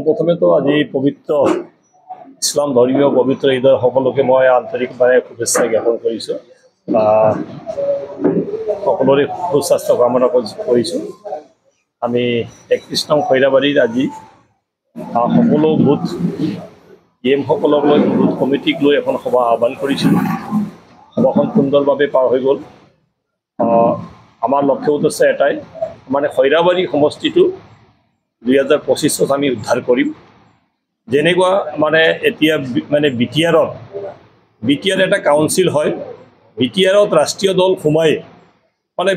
প্ৰথমে তো আজি পবিত্ৰ ইসলাম ধৰ্মীয় পবিত্ৰ ঈদৰ সকলোকে মই আন্তৰিকভাৱে শুভেচ্ছা জ্ঞাপন কৰিছোঁ। সকলোৰে সুস্বাস্থ্য কামনা কৰিছোঁ। আমি 31 নং খৈৰাবাৰীত আজি সকলো বুথ সকলক লৈ বুথ কমিটিক লৈ এখন সভা আহ্বান কৰিছিলোঁ। সভাখন সুন্দৰভাৱে পাৰ হৈ গ'ল। আমাৰ লক্ষ্য উদ্দেশ্য এটাই, মানে খৈৰাবাৰী সমষ্টিটো 2025 আমি উদ্ধাৰ কৰিম। যেনেকুৱা মানে এতিয়া মানে বিটিআৰ এটা কাউন্সিল হয়, বিটিআৰত ৰাষ্ট্ৰীয় দল সোমাই মানে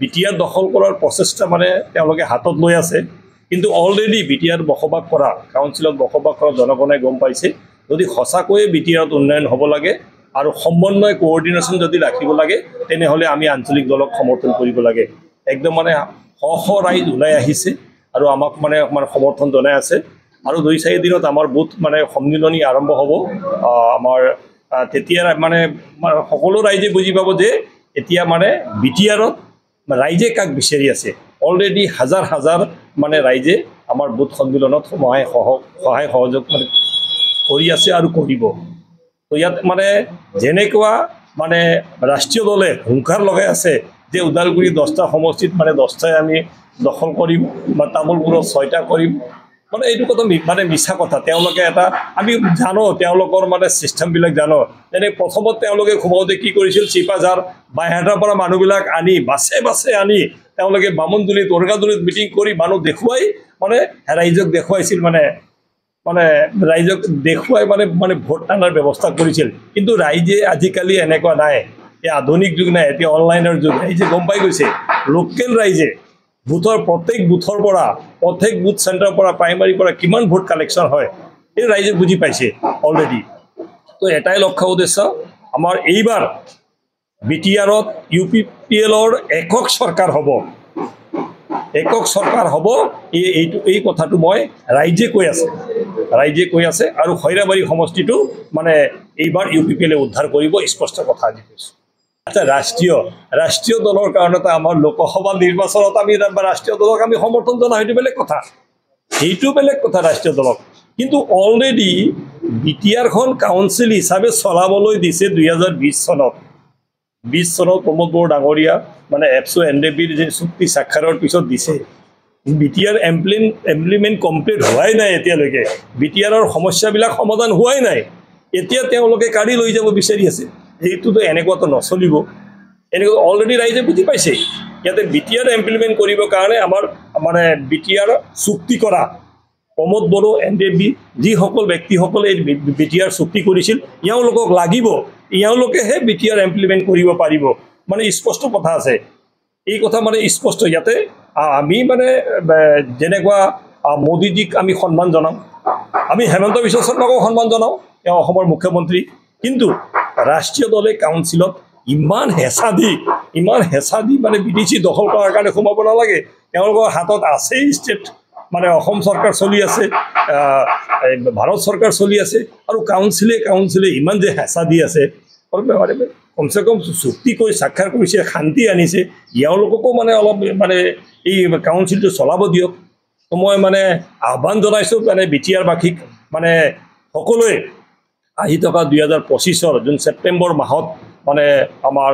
বিটিআৰ দখল কৰাৰ প্ৰচেষ্টা মানে তেওঁলোকে হাতত লৈ আছে। কিন্তু অলৰেডি বিটিআৰ বসবাস কৰা কাউন্সিলত বসবাস কৰা জনগণে গম পাইছে, যদি সঁচাকৈয়ে বিটিআৰত উন্নয়ন হ'ব লাগে আৰু সমন্বয় কোঅৰ্ডিনেশ্যন যদি ৰাখিব লাগে, তেনেহ'লে আমি আঞ্চলিক দলক সমৰ্থন কৰিব লাগে। একদম মানে শ ৰাইজ ওলাই আহিছে আৰু আমাক মানে সমৰ্থন জনাই আছে। আৰু 2-4 দিনত আমাৰ বুথ মানে সন্মিলনী আৰম্ভ হ'ব। আমাৰ তেতিয়া মানে সকলো ৰাইজে বুজি পাব যে এতিয়া মানে বিটিআৰত ৰাইজে কাক বিচাৰি আছে। অলৰেডি হাজাৰ মানে ৰাইজে আমাৰ বুথ সন্মিলনত সহায় সহযোগ কৰি আছে আৰু কৰিব। তো ইয়াত মানে যেনেকুৱা মানে ৰাষ্ট্ৰীয় দলে হুংকাৰ লগাই আছে যে ওদালগুৰি 10টা সমষ্টিত মানে 10টাই আমি দখল কৰিম বা তামোলপুৰত 6টা কৰিম, মানে এইটো কথা মানে মিছা কথা। তেওঁলোকে এটা আমি জানো তেওঁলোকৰ মানে চিষ্টেমবিলাক জানো। যেনে প্ৰথমত তেওঁলোকে সোমাওঁতে কি কৰিছিল, চিপাঝাৰ বাইহাটাৰ পৰা মানুহবিলাক আনি বাছে আনি তেওঁলোকে বামুণজুলিত উৰগাজুলিত মিটিং কৰি মানুহ দেখুৱাই মানে ৰাইজক দেখুৱাইছিল, মানে ৰাইজক দেখুৱাই মানে ভোট টানাৰ ব্যৱস্থা কৰিছিল। কিন্তু ৰাইজে আজিকালি এনেকুৱা নাই, এই আধুনিক যুগ নাই, এতিয়া অনলাইনৰ যুগ। ৰাইজে গম পাই গৈছে, লোকেল ৰাইজে প্ৰত্যেক বুথ চেণ্টাৰৰ পৰা প্ৰাইমাৰীৰ পৰা কিমান ভোট কালেকশ্যন হয় এই ৰাইজে বুজি পাইছে অলৰেডি। তো এটাই লক্ষ্য উদ্দেশ্য, আমাৰ এইবাৰ বিটিআৰত UPPLৰ একক চৰকাৰ হ'ব। এই কথাটো মই ৰাইজে কৈ আছে আৰু খৈৰাবাৰী সমষ্টিটো মানে এইবাৰ UPPLে উদ্ধাৰ কৰিব, স্পষ্ট কথা আজি কৈছোঁ। আচ্ছা, ৰাষ্ট্ৰীয় দলৰ কাৰণে আমাৰ লোকসভা নিৰ্বাচনত আমি ৰাষ্ট্ৰীয় দলক আমি সমৰ্থন জনাওঁ, সেইটো বেলেগ কথা ৰাষ্ট্ৰীয় দলক। কিন্তু অলৰেডি বিটিআৰখন কাউন্সিল হিচাপে চলাবলৈ দিছে 2020 চনত। 20 চনত প্ৰমোদ বড়ো ডাঙৰীয়া মানে এপছু NDPৰ যি চুক্তি স্বাক্ষৰৰ পিছত দিছে। বিটিআৰ এমপ্লিমেণ্ট কমপ্লিট হোৱাই নাই এতিয়ালৈকে। বিটিআৰৰ সমস্যাবিলাক সমাধান হোৱাই নাই। এতিয়া তেওঁলোকে কাঢ়ি লৈ যাব বিচাৰি আছে। এইটোতো এনেকুৱাতো নচলিব। এনেকুৱা অলৰেডি ৰাইজে বুজি পাইছে। ইয়াতে বিটিআৰ এমপ্লিমেণ্ট কৰিবৰ কাৰণে আমাৰ মানে বিটিআৰ চুক্তি কৰা প্ৰমোদ বড়ো NDP যিসকল ব্যক্তিসকলে এই বিটিআৰ চুক্তি কৰিছিল, এওঁলোকক লাগিব, এওঁলোকেহে বিটিআৰ এমপ্লিমেণ্ট কৰিব পাৰিব। মানে স্পষ্ট কথা আছে। এই কথা মানে স্পষ্ট। ইয়াতে আমি মানে যেনেকুৱা মোদীজীক আমি সন্মান জনাওঁ, আমি হেমন্ত বিশ্ব শৰ্মাকো সন্মান জনাওঁ, তেওঁ অসমৰ মুখ্যমন্ত্ৰী। কিন্তু ৰাষ্ট্ৰীয় দলে কাউন্সিলত ইমান হেঁচা দি মানে বিদেশী দখল কৰাৰ কাৰণে সোমাব নালাগে। তেওঁলোকৰ হাতত আছেই ষ্টেট, মানে অসম চৰকাৰ চলি আছে, ভাৰত চৰকাৰ চলি আছে, আৰু কাউন্সিলে ইমান যে হেঁচা দি আছে, কমচে কম চুক্তি কৰি স্বাক্ষৰ কৰিছে, শান্তি আনিছে, এওঁলোককো মানে অলপ মানে এই কাউন্সিলটো চলাব দিয়ক। তো মই মানে আহ্বান জনাইছোঁ মানে বিটিআৰবাসীক, মানে সকলোৱে আহি থকা 2025 যোন ছেপ্টেম্বৰ মাহত মানে আমাৰ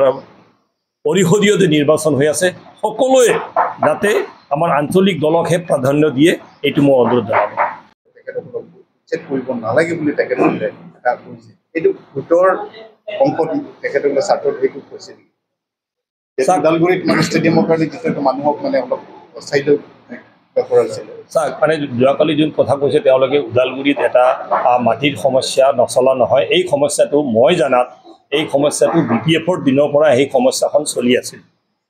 পৰিষদীয় যে নিৰ্বাচন হৈ আছে, সকলোৱে যাতে আমাৰ আঞ্চলিক দলকহে প্ৰাধান্য দিয়ে, এইটো মই অনুৰোধ জনাব। চেক কৰিব নালাগে বুলি তেখেতসকলে এটা কৈছে, এইটো ভোটৰ অংশ তেখেতসকলে ছাত্ৰত সেইটো কৈছে নেকি? ওদালগুৰিত মানে ষ্টেডিয়ামৰ কাৰণে যিটো মানুহক মানে অলপ চাইড কৰা হৈছিলে। চাওক, মানে যোৱাকালি যোন কথা কৈছে তেওঁলোকে, ওদালগুৰিত এটা মাটিৰ সমস্যা নচলা নহয়। এই সমস্যাটো মই জানাত এই সমস্যাটো BPFৰ দিনৰ পৰা এই সমস্যাখন চলি আছিল।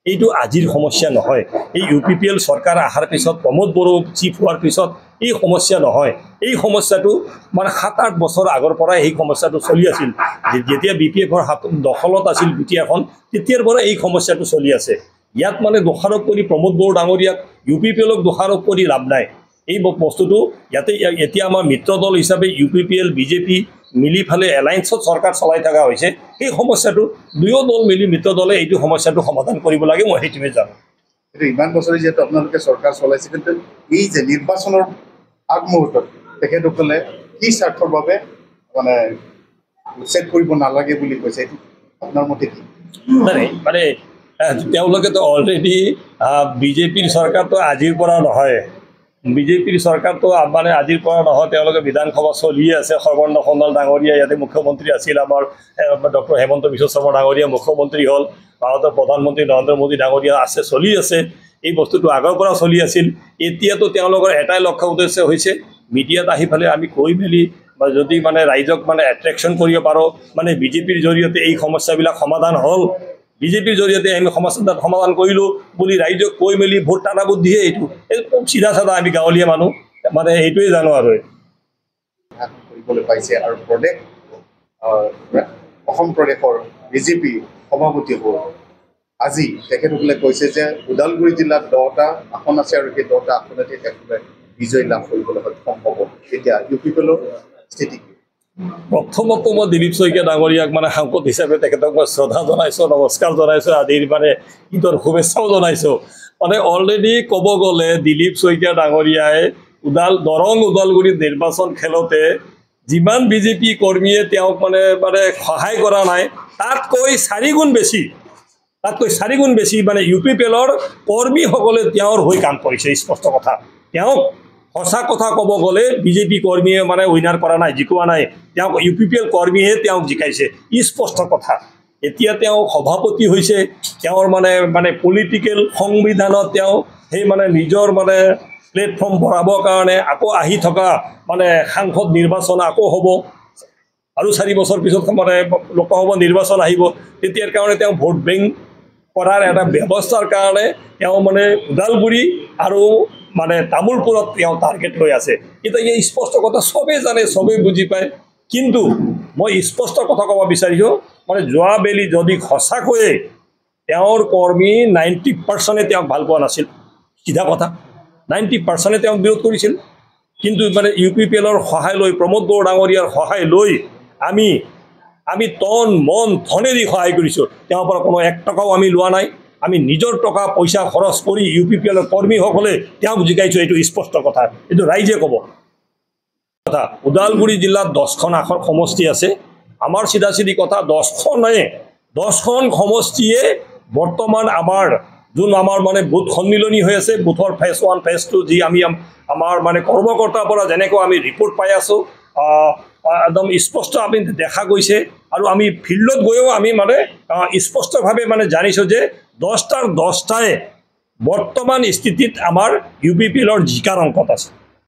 এইটো আজিৰ সমস্যা নহয়। এই UPPL চৰকাৰ অহাৰ পিছত, প্ৰমোদ বড়ো চিফ হোৱাৰ পিছত এই সমস্যা নহয়। এই সমস্যাটো মানে 7-8 বছৰ আগৰ পৰাই এই সমস্যাটো চলি আছিল। যেতিয়া BPFৰ দখলত আছিল বিটিআৰখন, তেতিয়াৰ পৰা এই সমস্যাটো চলি আছে। ইয়াত মানে দোষাৰোপ কৰি প্ৰমোদ বড়ো ডাঙৰীয়াক, UPPLক দোষাৰোপ কৰি লাভ নাই। এই বস্তুটো ইয়াতে এতিয়া আমাৰ মিত্ৰ দল হিচাপে UPPL BJP মিলি ফালে এলায়েন্সত চৰকাৰ চলাই থকা হৈছে। এই সমস্যাটো দুয়ো দল মিলি মিত্ৰ দলে এইটো সমস্যাটো সমাধান কৰিব লাগে, মই সেইটোৱে জানো। ইমান বছৰে যিহেতু আপোনালোকে চৰকাৰ চলাইছে, কিন্তু এই যে নিৰ্বাচনৰ আগমুহূৰ্তত তেখেতসকলে কি স্বাৰ্থৰ বাবে মানে উচ্ছেদ কৰিব নালাগে বুলি কৈছে, এইটো আপোনাৰ মতে কি? মানে তেওঁলোকেতো অলৰেডি বিজেপিৰ চৰকাৰটো আজিৰ পৰা নহয়, বিজেপিৰ চৰকাৰটো মানে আজিৰ পৰা নহয়, তেওঁলোকে বিধানসভা চলিয়ে আছে। সৰ্বানন্দ সোণোৱাল ডাঙৰীয়া ইয়াতে মুখ্যমন্ত্ৰী আছিল, আমাৰ ডক্টৰ হেমন্ত বিশ্ব শৰ্মা ডাঙৰীয়া মুখ্যমন্ত্ৰী হ'ল, ভাৰতৰ প্ৰধানমন্ত্ৰী নৰেন্দ্ৰ মোদী ডাঙৰীয়া আছে, চলি আছে। এই বস্তুটো আগৰ পৰা চলি আছিল। এতিয়াতো তেওঁলোকৰ এটাই লক্ষ্য উদ্দেশ্য হৈছে মিডিয়াত আহি পেলাই আমি কৈ মেলি বা যদি মানে ৰাইজক মানে এট্ৰেকশ্যন কৰিব পাৰোঁ, মানে বিজেপিৰ জৰিয়তে এই সমস্যাবিলাক সমাধান হ'ল, বিজেপিৰ জৰিয়তে আমি সমস্যাৰ সমাধান কৰিলোঁ বুলি ৰাইজক কৈ মেলি ভোট টানা বুদ্ধিহে এইটো। এই চিধা চাধা আমি গাঁৱলীয়া মানুহ মানে এইটোৱে জানো আৰু কৰিবলৈ পাইছে। আৰু প্ৰদেশ অসম প্ৰদেশৰ বিজেপি সভাপতিসকল আজি তেখেতসকলে কৈছে যে ওদালগুৰি জিলাত 10টা আসন আছে আৰু সেই 10টা আসনতে তেখেতে বিজয় লাভ কৰিবলৈ সক্ষম হ'ব। এতিয়া UPPLৰ স্থিতি কি? প্ৰথমতো মই দিলীপ শইকীয়া ডাঙৰীয়াক মানে সাংসদ হিচাপে তেখেতক মই শ্ৰদ্ধা জনাইছোঁ, নমস্কাৰ জনাইছোঁ, আদিৰ মানে ঈদৰ শুভেচ্ছাও জনাইছোঁ। মানে অলৰেডি ক'ব গ'লে দিলীপ শইকীয়া ডাঙৰীয়াই দৰং ওদালগুৰিত নিৰ্বাচন খেলোতে যিমান বিজেপি কৰ্মীয়ে তেওঁক মানে সহায় কৰা নাই, তাতকৈ 4 গুণ বেছি মানে UPPLৰ কৰ্মীসকলে তেওঁৰ হৈ কাম কৰিছে। স্পষ্ট কথা, তেওঁক সঁচা কথা ক'ব গ'লে বিজেপি কৰ্মীয়ে মানে উইনাৰ কৰা নাই, জিকোৱা নাই, তেওঁক UPPL কৰ্মীয়ে তেওঁক জিকাইছে, স্পষ্ট কথা। এতিয়া তেওঁ সভাপতি হৈছে, তেওঁৰ মানে পলিটিকেল সংবিধানত তেওঁ সেই মানে নিজৰ মানে প্লেটফৰ্ম বঢ়াবৰ কাৰণে আকৌ আহি থকা মানে সাংসদ নিৰ্বাচন আকৌ হ'ব, আৰু 4 বছৰ পিছত মানে লোকসভা নিৰ্বাচন আহিব। তেতিয়াৰ কাৰণে তেওঁ ভোট বেংক কৰাৰ এটা ব্যৱস্থাৰ কাৰণে তেওঁ মানে ওদালগুৰি আৰু মানে তামোলপুৰত তেওঁ টাৰ্গেট লৈ আছে। কিন্তু এই স্পষ্ট কথা চবেই জানে, চবেই বুজি পায়। কিন্তু মই স্পষ্ট কথা ক'ব বিচাৰিছোঁ, মানে যোৱাবেলি যদি সঁচাকৈয়ে তেওঁৰ কৰ্মী 90% তেওঁক ভাল পোৱা নাছিল, সিধা কথা 90% তেওঁক বিৰোধ কৰিছিল। কিন্তু মানে UPPLৰ সহায় লৈ, প্ৰমোদ বড়ো ডাঙৰীয়াৰ সহায় লৈ আমি তন মন ধনেদি সহায় কৰিছোঁ। তেওঁৰ পৰা কোনো 1 টকাও আমি লোৱা নাই। আমি নিজৰ টকা পইচা খৰচ কৰি UPPLৰ কৰ্মীসকলে তেওঁক জিকাইছোঁ, এইটো স্পষ্ট কথা, এইটো ৰাইজে ক'ব। ওদালগুৰি জিলাত 10খন আসন সমষ্টি আছে। আমাৰ চিধা কথা 10খন সমষ্টিয়ে বৰ্তমান আমাৰ মানে বুথ সন্মিলনী হৈ আছে। বুথৰ ফেজ 1 ফেজ 2 যি আমি আমাৰ মানে কৰ্মকৰ্তাৰ পৰা যেনেকৈ আমি ৰিপৰ্ট পাই আছোঁ, একদম স্পষ্ট আমি দেখা গৈছে। আৰু আমি ফিল্ডত গৈও আমি মানে স্পষ্টভাৱে মানে জানিছোঁ যে 10টাৰ 10টাই বৰ্তমান স্থিতিত আমাৰ UPPLৰ জিকাৰ অংকত আছে।